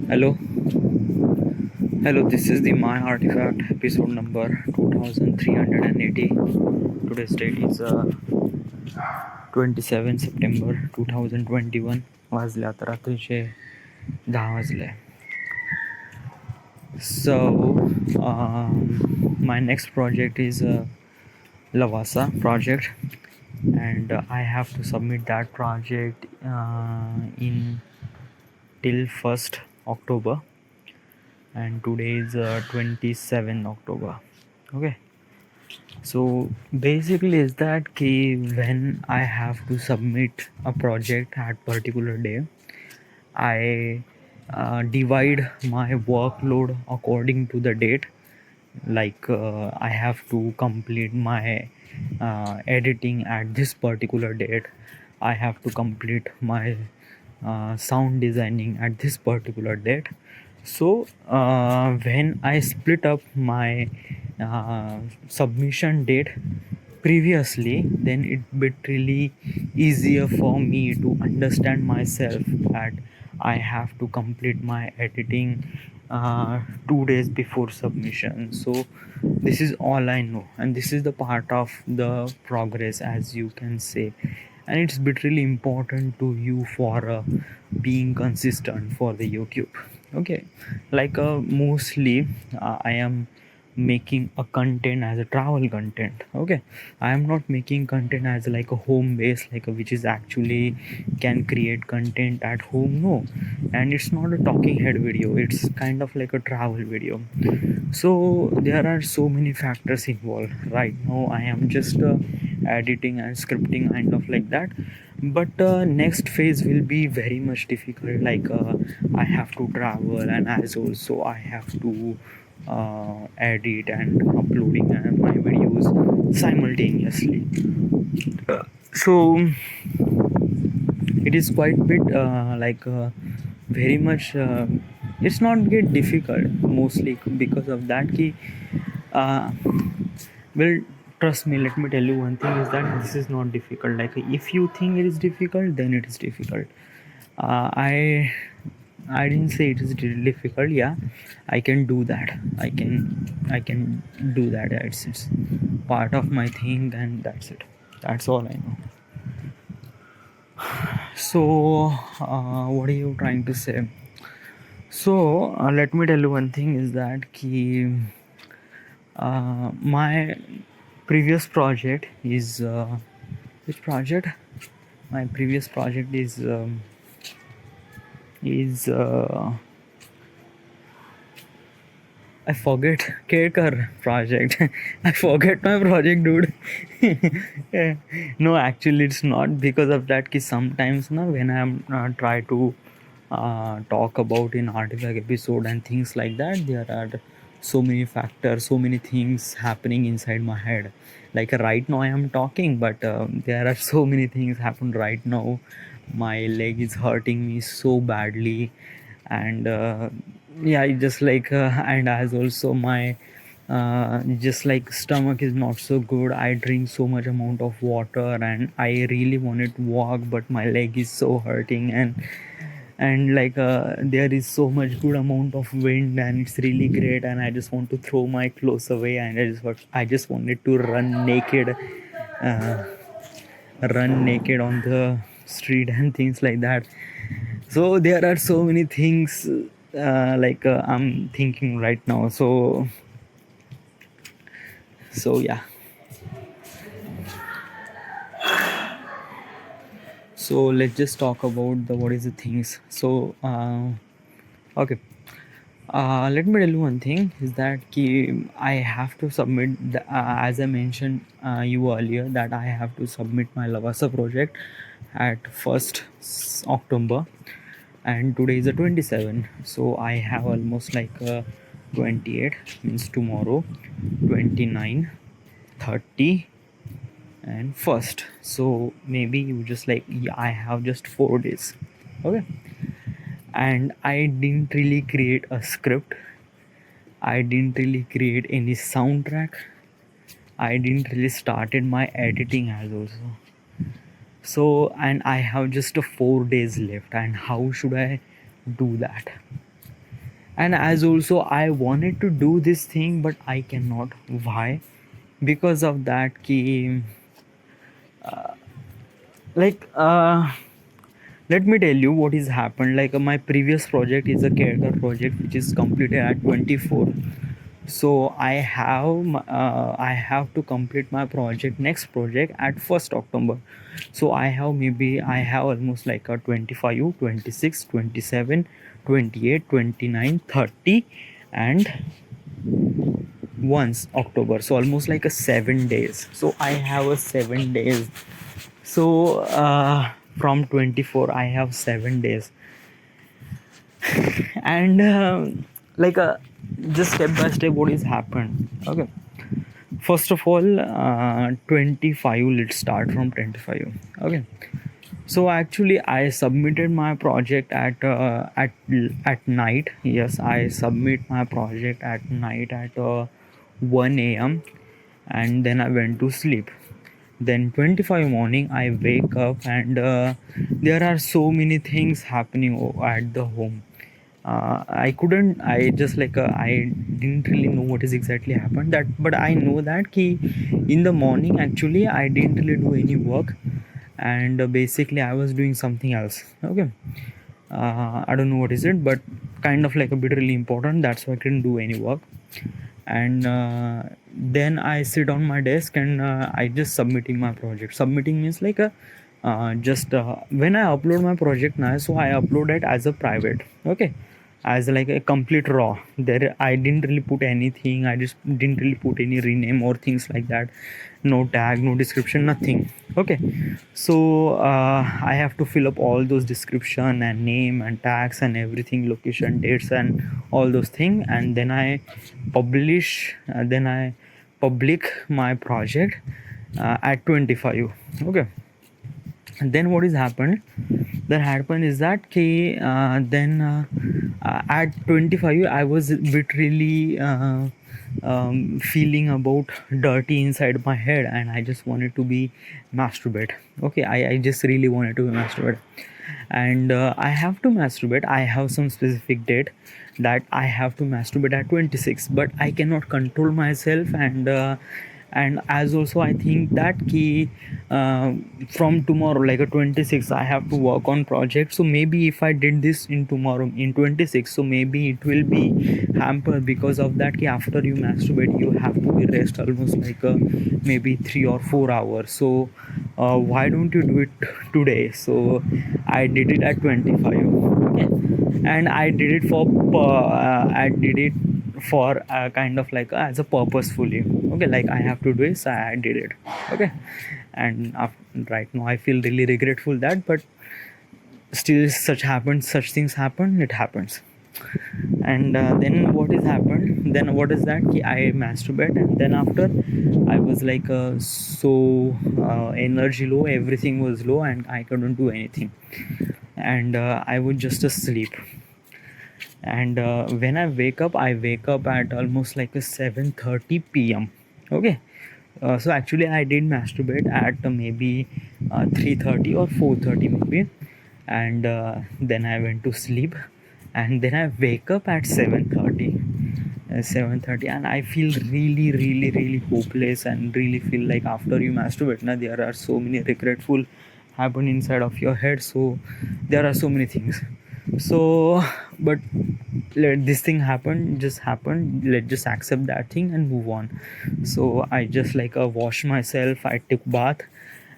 Hello, hello. This is the My Artifact episode number 2380. Today's date is 27 September 2021. वाजले आता रात्रीचे 10 वाजले. So, my next project is Lavasa project, and I have to submit that project in till 1st October, and today is 27 October. Okay. So basically is that key when I have to submit a project at particular day, I divide my workload according to the date. Like I have to complete my editing at this particular date. I have to complete my sound designing at this particular date. So when I split up my submission date previously, then it bit really easier for me to understand myself that I have to complete my editing 2 days before submission. So this is all I know, and this is the part of the progress, as you can say, and it's bit really important to you for being consistent for the YouTube. Okay, like mostly I am making a content as a travel content. Okay, I am not making content as like a home base, like which is actually can create content at home. No, and it's not a talking head video, it's kind of like a travel video. So there are so many factors involved. Right now I am just editing and scripting, kind of like that. But next phase will be very much difficult. Like I have to travel, and as also I have to edit and uploading my videos simultaneously. So it is quite bit very much it's not get difficult, mostly because of that key. uh, well, trust me, let me tell you one thing is that this is not difficult. Like if you think it is difficult, then it is difficult. I didn't say it is difficult. Yeah, I can do that. I can do that. It's part of my thing, and that's it. That's all I know. So what are you trying to say? So let me tell you one thing is that my previous project is which project? My previous project is I forget Kerkar project. I forget my project, dude. No, actually, it's not because of that. Ki sometimes, na, when I'm try to talk about in artifact episode and things like that, there are so many factors, so many things happening inside my head. Like right now, I am talking, but there are so many things happen right now. My leg is hurting me so badly, and yeah, it just like and as also my just like stomach is not so good. I drink so much amount of water, and I really wanted to walk, but my leg is so hurting, and like there is so much good amount of wind, and it's really great, and I just want to throw my clothes away, and I just wanted to uh, run naked on the street and things like that. So there are so many things I'm thinking right now. So yeah, so let's just talk about the what is the things. So okay, let me tell you one thing is that I have to submit as I mentioned you earlier, that I have to submit my Lavasa project at 1st October, and today is the 27. So I have almost like 28, means tomorrow, 29, 30, and 1st. So maybe you just like, yeah, I have just 4 days. Okay, and I didn't really create a script, I didn't really create any soundtrack, I didn't really started my editing as also. So and I have just 4 days left, and how should I do that? And as also I wanted to do this thing but I cannot. Why? Because of that ki, like let me tell you what is happened. Like my previous project is a character project which is completed at 24. So I have to complete my project, next project, at 1st October. So I have almost like a 25, 26, 27, 28, 29, 30, and once October, so almost like a 7 days. So I have a 7 days. So from 24 I have 7 days. And like just step by step what is happened. Okay, first of all, 25, let's start from 25. Okay, so actually I submitted my project at night. Yes, I submit my project at night at 1 a.m. and then I went to sleep. Then 25 morning I wake up, and there are so many things happening at the home. I couldn't, I just like I didn't really know what is exactly happened that, but I know that ki in the morning actually I didn't really do any work, and basically I was doing something else. Okay, I don't know what is it, but kind of like a bit really important, that's why I couldn't do any work. And then I sit on my desk, and I just submitting my project. Submitting means like a just when I upload my project now, so I upload it as a private. Okay, as like a complete raw. There I didn't really put anything, I just didn't really put any rename or things like that, no tag, no description, nothing. Okay, so I have to fill up all those description and name and tags and everything, location, dates, and all those things, and then I publish, then I public my project at 25. Okay, and then what is happened, that happened is that then at 25 I was a bit really feeling about dirty inside my head, and I just wanted to be masturbate. Okay, I just really wanted to be masturbate, and I have to masturbate. I have some specific date that I have to masturbate at 26, but I cannot control myself. And as also I think that key from tomorrow, like a 26, I have to work on project. So maybe if I did this in tomorrow in 26, so maybe it will be hampered, because of that key after you masturbate you have to be rest almost like maybe 3 or 4 hours. So why don't you do it today? So I did it at 25. Okay, and I did it for kind of like as a purposefully. Okay, like I have to do this, I did it. Okay, and right now I feel really regretful that, but still such things happen, it happens. And then what is happened, then what is that I masturbate, and then after I was like so energy low, everything was low, and I couldn't do anything, and I would just sleep. And when I wake up at almost like a 7:30 p.m. Okay, so actually I did masturbate at maybe 3:30 or 4:30 maybe, and then I went to sleep, and then I wake up at 7:30. 7:30, and I feel really really really hopeless, and really feel like after you masturbate now there are so many regretful happen inside of your head. So there are so many things. So but let this thing happen, just happen, let's just accept that thing and move on. So I just like wash myself, I took bath,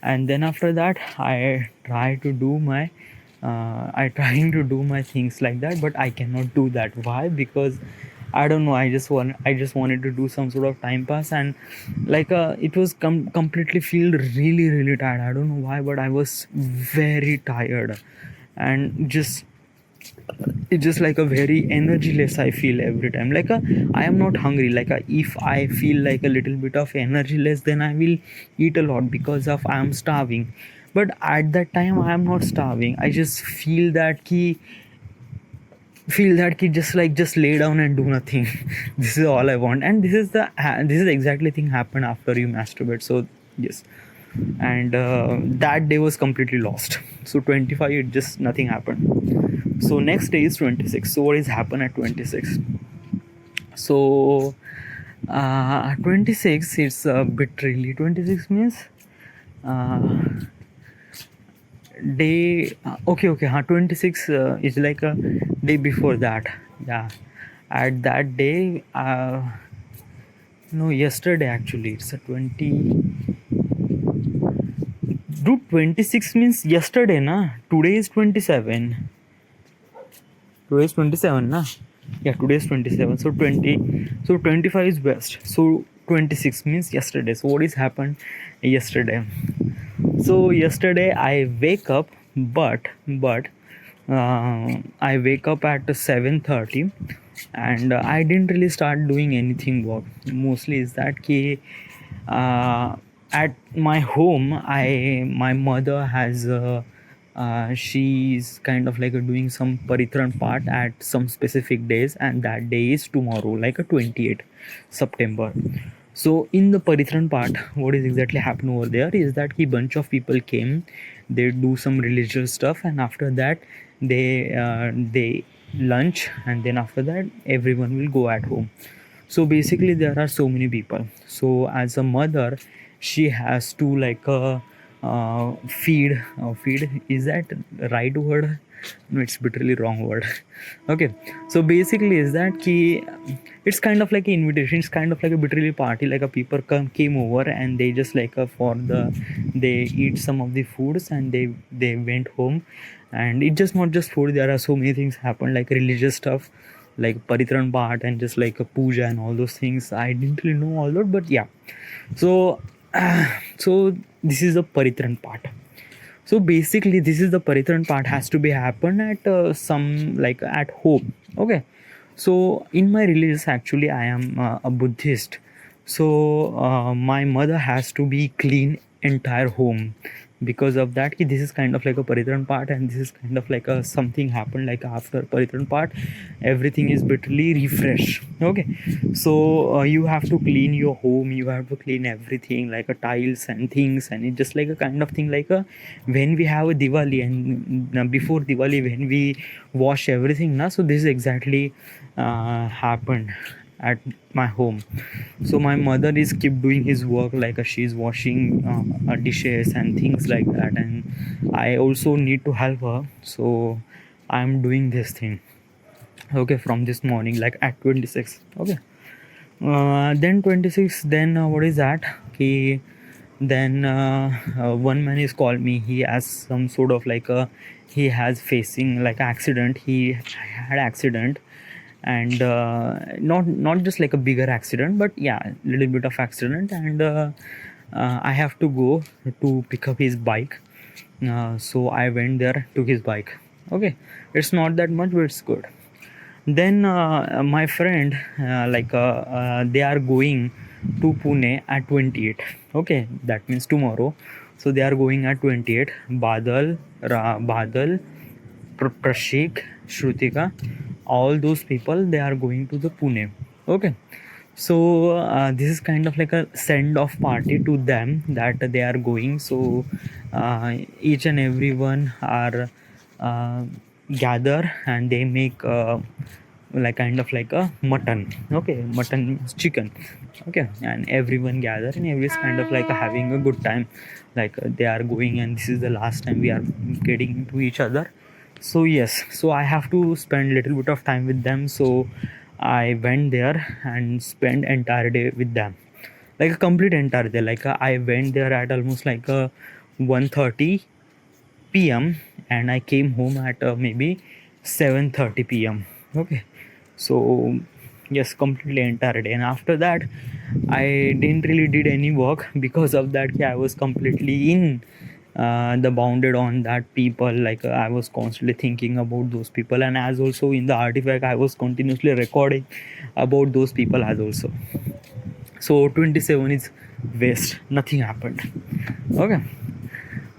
and then after that I try to do my I trying to do my things like that, but I cannot do that. Why? Because I don't know, I just wanted to do some sort of time pass, and like it was completely feel really really tired. I don't know why, but I was very tired, and just it's just like a very energyless I feel every time. Like I am not hungry. Like if I feel like a little bit of energy less, then I will eat a lot because of I am starving. But at that time I am not starving, I just feel that key just lay down and do nothing. This is all I want, and this is exactly thing happen after you masturbate. So yes, and that day was completely lost. So 25, it just nothing happened. So next day is 26. So what is happened at 26? So 26, it's a bit really. 26 means uh, day. Okay, 26 is like a day before that. Yeah, at that day, no, yesterday actually. It's a 20. Dude, 26 means yesterday, na? Today is 27. Today is 27, na? Yeah, today is 27. So 20. So 25 is best. So 26 means yesterday. So what is happened yesterday? So yesterday I wake up, but I wake up at 7:30, and I didn't really start doing anything work. Mostly is that ki at my home, I my mother has she's kind of like doing some paritran part at some specific days, and that day is tomorrow, like a 28 September. So in the paritran part, what is exactly happening over there is that a bunch of people came, they do some religious stuff, and after that they lunch, and then after that everyone will go at home. So basically there are so many people. So as a mother, she has to like feed, is that right word? No, it's literally wrong word. Okay, so basically is that key, it's kind of like an invitation, it's kind of like a literally party, like a people came over, and they just like for the, they eat some of the foods, and they went home. And it's just not just food, there are so many things happen, like religious stuff, like paritran part, and just like a puja and all those things. I didn't really know all that, but yeah. So so this is the paritran part. So basically this is the paritran part has to be happen at some like at home. Okay, so in my religious, actually I am a Buddhist. So my mother has to be clean entire home. Because of that, this is kind of like a paritran part, and this is kind of like a something happened like after paritran part, everything is bitterly refresh. Okay, so you have to clean your home, you have to clean everything like a tiles and things, and it's just like a kind of thing like a, when we have a Diwali, and before Diwali when we wash everything na. So this is exactly happened at my home. So my mother is keep doing his work, like she's washing dishes and things like that, and I also need to help her. So I'm doing this thing, okay, from this morning, like at 26. Okay, then 26, then what is that, he, then one man is called me, he has some sort of like a, he has facing like accident, he had accident. And not just like a bigger accident, but yeah, little bit of accident. And I have to go to pick up his bike. So I went there, took his bike. Okay, it's not that much, but it's good. Then my friend, they are going to Pune at 28. Okay, that means tomorrow. So they are going at 28. Badal, Prashik, Shrutika, all those people, they are going to the Pune. Okay, so this is kind of like a send off party to them, that they are going. So each and everyone are uh, gather, and they make like kind of like a mutton. Okay, mutton means chicken. Okay, and everyone gather, and every is kind of like having a good time, like they are going, and this is the last time we are getting to each other. So yes, so I have to spend little bit of time with them. So I went there and spent entire day with them, like a complete entire day. Like I went there at almost like a 1:30 p.m. and I came home at maybe 7:30 p.m. Okay, so yes, completely entire day. And after that, I didn't really did any work. Because of that, yeah, I was completely in the bounded on that people, like I was constantly thinking about those people, and as also in the artifact I was continuously recording about those people as also. So 27 is waste, nothing happened. Okay,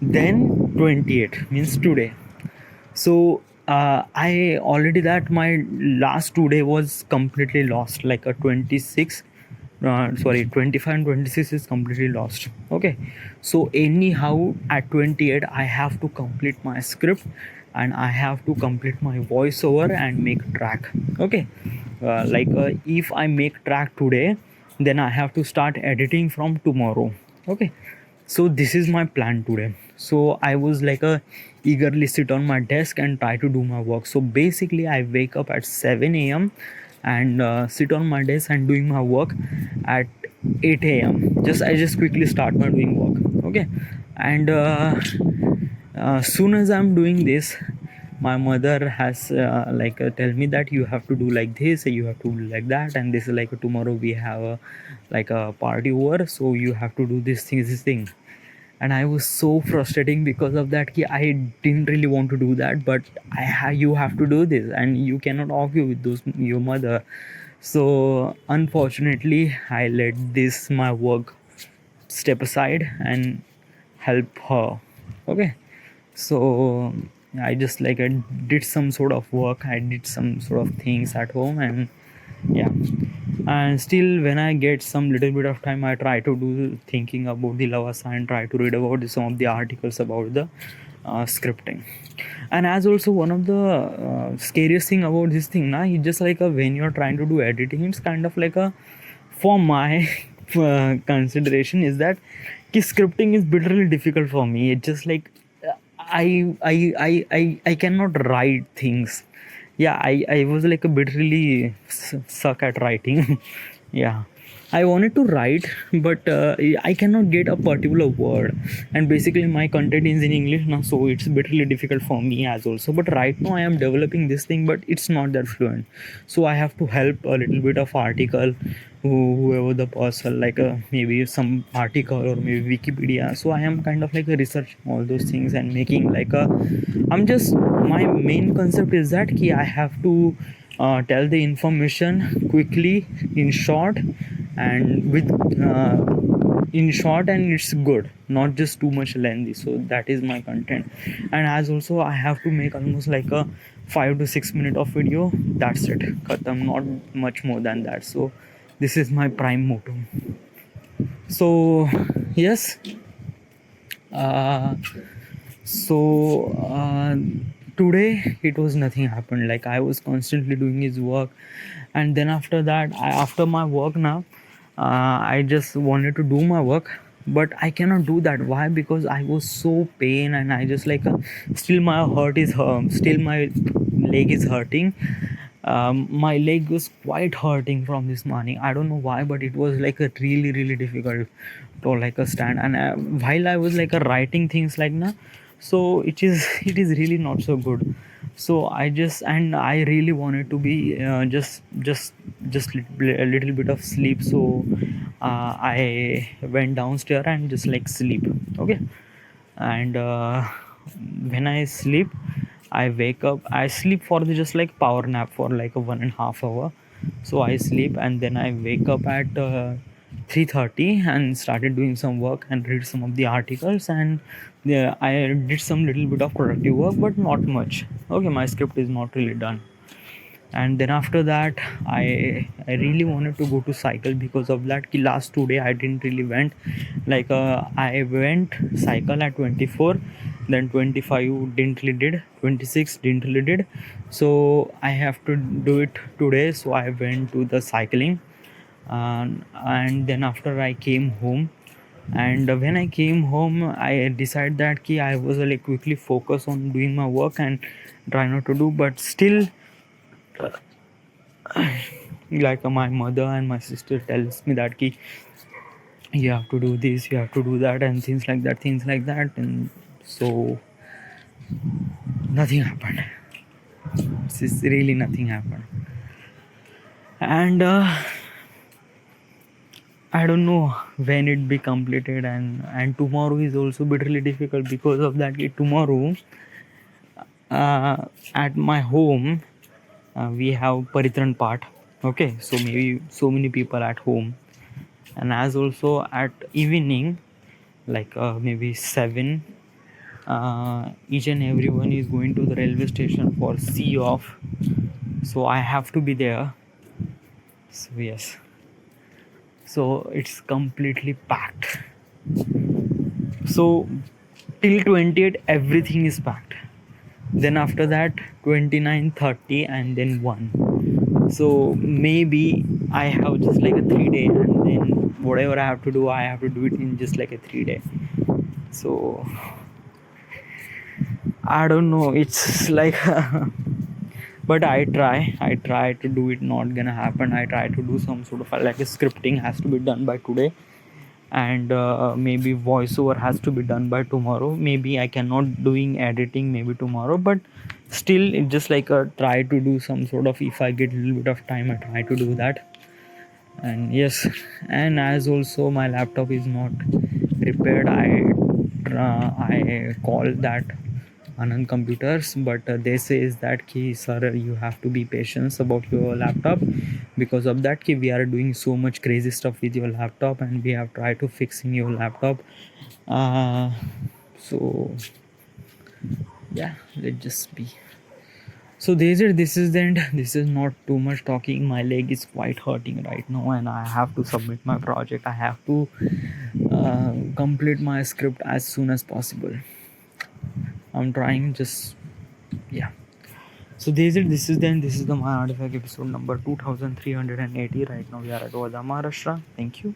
then 28 means today. So I already that my last 2 day was completely lost, like a 26 sorry, 25 and 26 is completely lost. Okay, so anyhow at 28 I have to complete my script, and I have to complete my voiceover and make track. Okay, if I make track today, then I have to start editing from tomorrow. Okay, so this is my plan today. So I was eagerly sit on my desk and try to do my work. So basically I wake up at 7 a.m and sit on my desk and doing my work at 8 a.m. I just quickly start my doing work. Okay, and soon as I'm doing this, my mother has tell me that you have to do like this, you have to do like that, and this is like tomorrow we have a party over, so you have to do this thing. And I was so frustrating because of that. I didn't really want to do that, but you have to do this, and you cannot argue with your mother. So unfortunately, I let this my work step aside and help her. Okay, so I just I did some sort of work. I did some sort of things at home, and yeah, and still when I get some little bit of time I try to do thinking about the Lavasa and try to read about some of the articles about the scripting. And as also one of the scariest thing about this thing now, it's just when you're trying to do editing, it's kind of for my consideration is that scripting is bitterly difficult for me. It's just I cannot write things. Yeah, I was a bit really suck at writing. Yeah, I wanted to write, but I cannot get a particular word, and basically my content is in English now, so it's a bit really difficult for me as also. But right now I am developing this thing, but it's not that fluent, so I have to help a little bit of article, whoever the person, maybe some article or maybe Wikipedia. So I am kind of researching all those things and making I'm just, my main concept is that I have to tell the information quickly, in short, and with in short, and it's good, not just too much lengthy. So that is my content. And as also I have to make almost a 5 to 6 minute of video. That's it, khatam, not much more than that. So this is my prime motto. So yes, uh, so today it was nothing happened. I was constantly doing his work, and then after that after my work now, I just wanted to do my work, but I cannot do that. Why? Because I was so pain, and I just still my hurt is still my leg is hurting. My leg was quite hurting from this morning. I don't know why, but it was a really difficult to a stand. And while I was writing things now, so it is really not so good. So I really wanted to be a little bit of sleep. So I went downstairs and just sleep. Okay, and when I sleep, I wake up, I sleep for the just power nap for a 1.5 hour. So I sleep, and then I wake up at 3:30 and started doing some work and read some of the articles. And yeah, I did some little bit of productive work, but not much. Okay, my script is not really done. And then after that, I really wanted to go to cycle. Because of that, last 2 day I didn't really went. I went cycle at 24, then 25 didn't really did, 26 didn't really did. So I have to do it today, so I went to the cycling. And then after I came home, and when I came home, I decided that I was quickly focus on doing my work and try not to do. But still, my mother and my sister tells me that you have to do this, you have to do that, and things like that. And so nothing happened. This is really nothing happened. And I don't know when it be completed. And tomorrow is also bitterly difficult. Because of that, tomorrow at my home, we have Paritran part. Okay, so maybe so many people at home. And as also at evening, maybe 7, each and everyone is going to the railway station for see off. So I have to be there. So yes, so it's completely packed. So till 28 everything is packed, then after that 29, 30, and then 1. So maybe I have just like a 3 day, and then whatever I have to do, I have to do it in just like a 3 day. So I don't know, it's like but I try to do it. Not gonna happen. I try to do some sort of like a scripting has to be done by today, and maybe voiceover has to be done by tomorrow. Maybe I cannot doing editing maybe tomorrow, but still it just like try to do some sort of, if I get a little bit of time I try to do that. And yes, and as also my laptop is not repaired, I call that Anand Computers, but they say is that ki sir, you have to be patient about your laptop. Because of that ki we are doing so much crazy stuff with your laptop, and we have tried to fixing your laptop. uh, so yeah, let's just be. So this is the end. This is not too much talking. My leg is quite hurting right now, and I have to submit my project. I have to complete my script as soon as possible. I'm trying, just yeah. So this is the end. This is the my artifact episode number 2380. Right now we are at Wada, Maharashtra. Thank you.